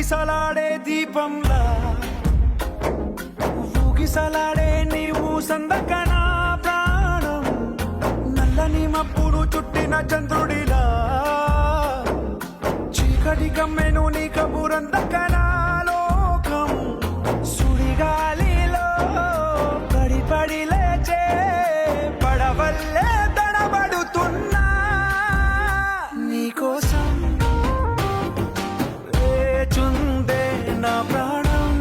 ఊగిసలాడే దీపంలా ఊగిసలాడే నీవు సందకనా ప్రాణం నల్లని మబ్బులు చుట్టిన చంద్రుడిలా చీకటి కమ్మెను నీ కబురందకనా లోకం సుడిగాలిలో పడి పడి లేచే పడవల్లే తడబడుతున్నా నీకోసం వేచుందే నా ప్రాణం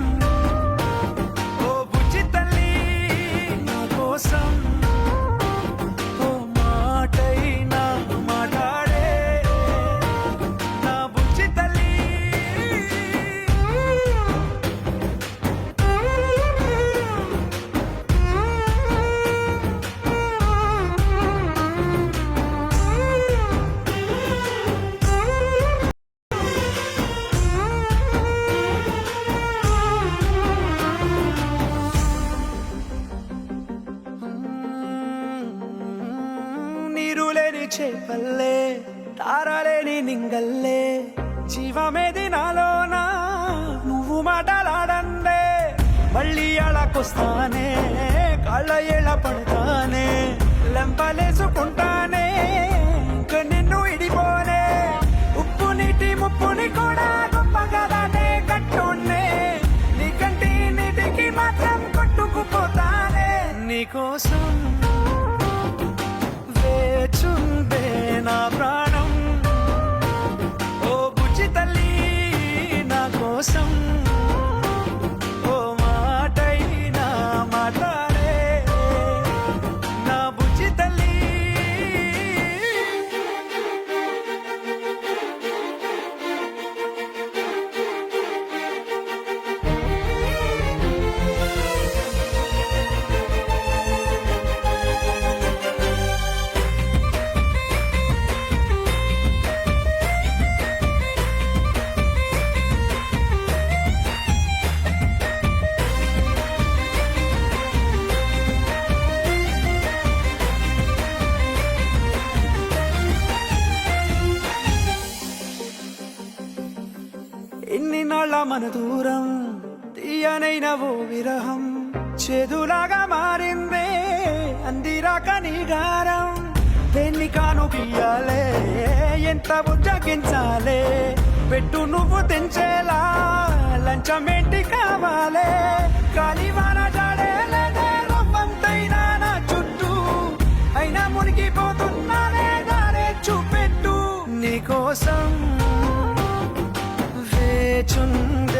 ఓ బుజ్జి తల్లి నా కోసం ఓ మాటైనా మాట్లాడే నా బుజ్జి తల్లి నీరులేని చేపల్లే తారలేని నింగల్లే జీవమేది నాలోనా నువ్వు మాటలాడందే మళ్ళీ అళకొస్తానే కాళ్ళ ఏళ్ళ పడతానే లెంపలేసుకుంటానే ఇంక నిన్ను ఇడిపోనే ఉప్పు నీటి ముప్పుని కూడా గొప్పగదానే కట్టున్నే నీ కంటి నీటికి మాత్రం కొట్టుకుపోతానే నీకోసం వేచుందే నా ప్రాణం ఓ బుజ్జి తల్లి నా కోసం ఓ మాటైనా మాట్లాడే నా బుజ్జి తల్లి ఎన్ని నాళ్ళ మన దూరం తీయనైన ఓ విరహం చేదులాగా మారిందే అందిరాక నీగారం దేన్ని కాను బియ్యాలే ఎంత బుజ్జగించాలే పెట్టు నువ్వు తెంచేలా లంచమేంటి కావాలే కాలివాన జాడేలేదే రవ్వంతైనా నా చుట్టూ అయినా మునిగిపోతున్నానే దారే చూపెట్టు నీకోసం వేచుంది